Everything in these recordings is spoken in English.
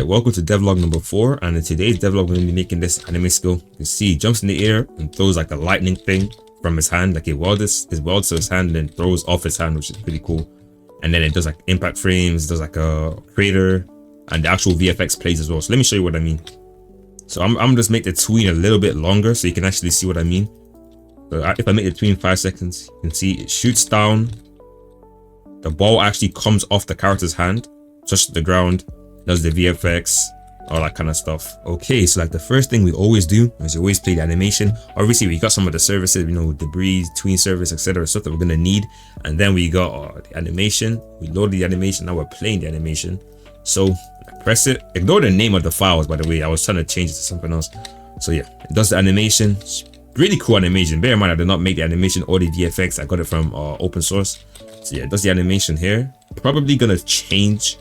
Alright, welcome to devlog number 4, and in today's devlog we're going to be making this anime skill. You can see he jumps in the air and throws like a lightning thing from his hand, like it welds to his hand and then throws off his hand, which is pretty cool. And then it does like impact frames, does like a crater, and the actual VFX plays as well. So let me show you what I mean. So I'm just make the tween a little bit longer so you can actually see what I mean. So if I make the tween 5 seconds, you can see it shoots down. The ball actually comes off the character's hand, touches the ground, does the VFX, all that kind of stuff. Okay, so like the first thing we always do is always play the animation. Obviously we got some of the services, you know, debris, tween service, etc., stuff that we're gonna need. And then we got the animation. We load the animation. Now we're playing the animation. So I press it. Ignore the name of the files, by the way. I was trying to change it to something else. So yeah, it does the animation. Really cool animation. Bear in mind I did not make the animation or the VFX. I got it from open source. So yeah, it does the animation here. Probably gonna change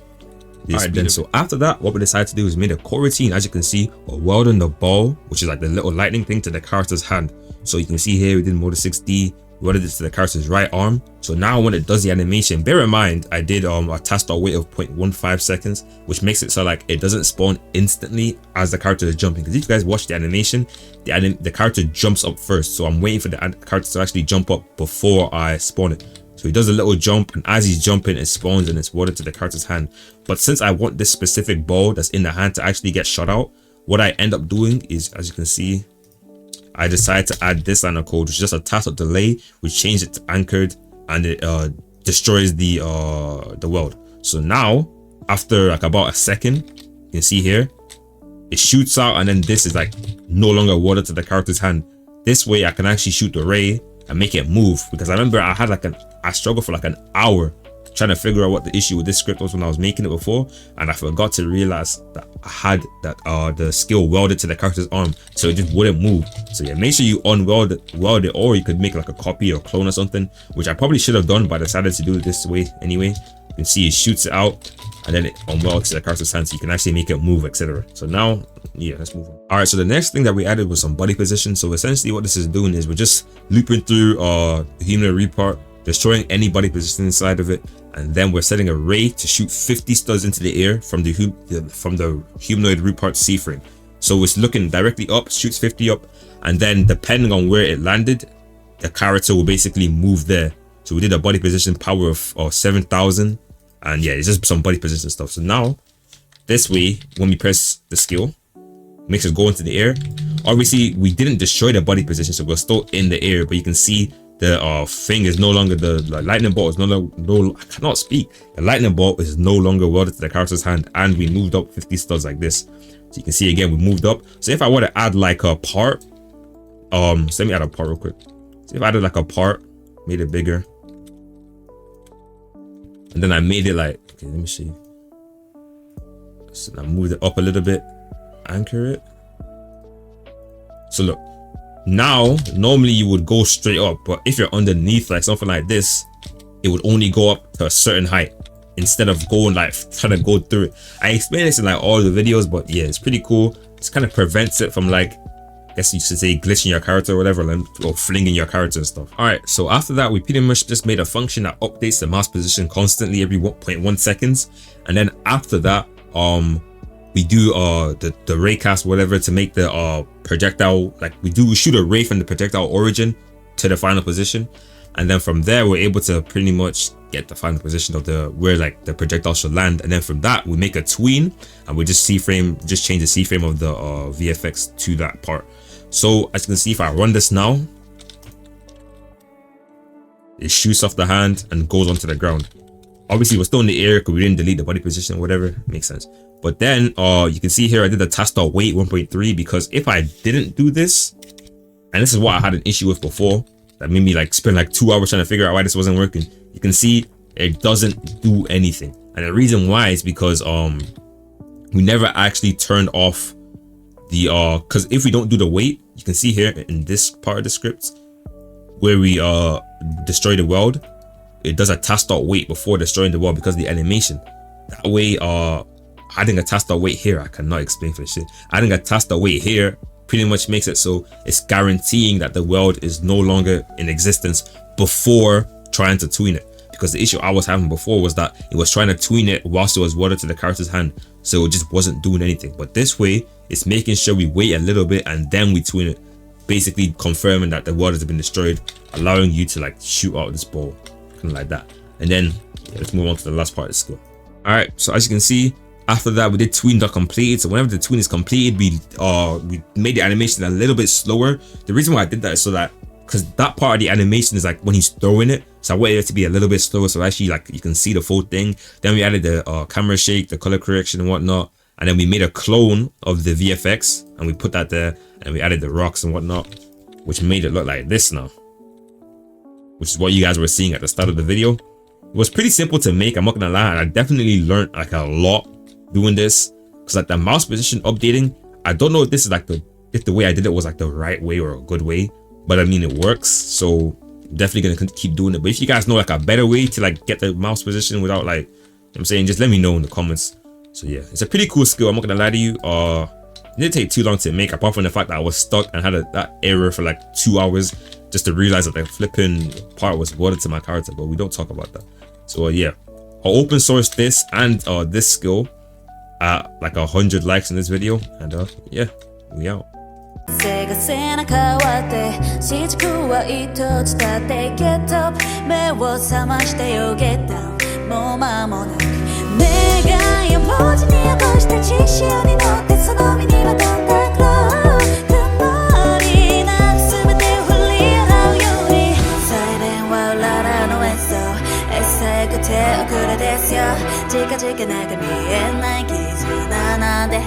this. Alright, then so after that, what we decided to do is made a coroutine. As you can see, we're welding the ball, which is like the little lightning thing, to the character's hand. So you can see here we did mode 6D, welded it to the character's right arm. So now when it does the animation, bear in mind I did a task start wait of 0.15 seconds, which makes it so like it doesn't spawn instantly as the character is jumping. Because if you guys watch the animation, the character jumps up first. So I'm waiting for the character to actually jump up before I spawn it. So he does a little jump, and as he's jumping, it spawns and it's welded to the character's hand. But since I want this specific ball that's in the hand to actually get shot out, what I end up doing is, as you can see, I decided to add this line of code, which is just a task of delay, which changed it to anchored, and it destroys the weld. So now, after like about a second, you can see here, it shoots out, and then this is like no longer welded to the character's hand. This way, I can actually shoot the ray and make it move, because I remember I struggled for like an hour trying to figure out what the issue with this script was when I was making it before, and I forgot to realize that I had that the skill welded to the character's arm, so it just wouldn't move. So yeah, make sure you weld it, or you could make like a copy or clone or something, which I probably should have done, but I decided to do it this way anyway. You can see it shoots it out and then it unwelds to the character's hand, so you can actually make it move, etc. So now, yeah, let's move on. All right, so the next thing that we added was some body position. So essentially what this is doing is we're just looping through the humanoid repart, destroying any body position inside of it, and then we're setting a ray to shoot 50 studs into the air from the humanoid repart C-frame. So it's looking directly up, shoots 50 up, and then depending on where it landed, the character will basically move there. So we did a body position power of 7,000, and yeah, it's just some body position stuff. So now this way, when we press the skill, it makes us go into the air. Obviously we didn't destroy the body position, so we're still in the air, but you can see the thing is no longer, the lightning bolt is I cannot speak. The lightning bolt is no longer welded to the character's hand, and we moved up 50 studs like this. So you can see again, we moved up. So if I were to add like a part, so let me add a part real quick. So if I added like a part, made it bigger, and then I made it like, okay, let me see. So I moved it up a little bit, anchor it. So look, now normally you would go straight up, but if you're underneath like something like this, it would only go up to a certain height instead of going like trying to go through it. I explain this in like all the videos, but yeah, it's pretty cool. It kind of prevents it from, like, I guess you should say, glitching your character or whatever, or flinging your character and stuff. All right, so after that, we pretty much just made a function that updates the mouse position constantly every 1.1 seconds. And then after that, we do the raycast, whatever, to make the projectile, like we shoot a ray from the projectile origin to the final position, and then from there we're able to pretty much get the final position of where like the projectile should land. And then from that we make a tween, and we just change the C frame of the VFX to that part. So as you can see, if I run this now, it shoots off the hand and goes onto the ground. Obviously we're still in the air because we didn't delete the body position, whatever, makes sense. But then you can see here I did the task start wait 1.3, because if I didn't do this, and this is what I had an issue with before, that made me like spend like 2 hours trying to figure out why this wasn't working. You can see it doesn't do anything, and the reason why is because we never actually turned off the because if we don't do the wait, you can see here in this part of the script where we destroy the weld, it does a task start wait before destroying the weld because of the animation. That way adding a task start wait here, I cannot explain for shit. Adding a task start wait here pretty much makes it so it's guaranteeing that the weld is no longer in existence before trying to tween it. because the issue I was having before was that it was trying to tween it whilst it was water to the character's hand, so it just wasn't doing anything. But this way, it's making sure we wait a little bit and then we tween it, basically confirming that the waters have been destroyed, allowing you to like shoot out this ball, kind of like that. And then let's move on to the last part of the skill. All right, so as you can see, after that we did tween.completed. So whenever the tween is completed, we made the animation a little bit slower. The reason why I did that is so that, because that part of the animation is like when he's throwing it, so I wanted it to be a little bit slower, so actually like you can see the full thing. Then we added the camera shake, the color correction and whatnot, and then we made a clone of the VFX and we put that there, and we added the rocks and whatnot, which made it look like this now, which is what you guys were seeing at the start of the video. It was pretty simple to make, I'm not gonna lie, and I definitely learned like a lot doing this, because like the mouse position updating, I don't know if this is like if the way I did it was like the right way or a good way, but I mean it works, so definitely gonna keep doing it. But if you guys know like a better way to like get the mouse position without like, you know what I'm saying, just let me know in the comments. So yeah, it's a pretty cool skill, I'm not gonna lie to you. It didn't take too long to make, apart from the fact that I was stuck and had that error for like 2 hours just to realize that the flipping part was water to my character, but we don't talk about that. So yeah, I'll open source this and this skill at like 100 likes in this video, and yeah, we out. 背が背中割ってしつくは糸伝ってゲット目を覚ましてよゲットもう間もなく願いを文字に起こした血潮に乗ってその身にまとった黒曇りなく全てを振り払うようにサイレンは裏らの演奏エセくて遅れですよ近々なんか見えない絆なんて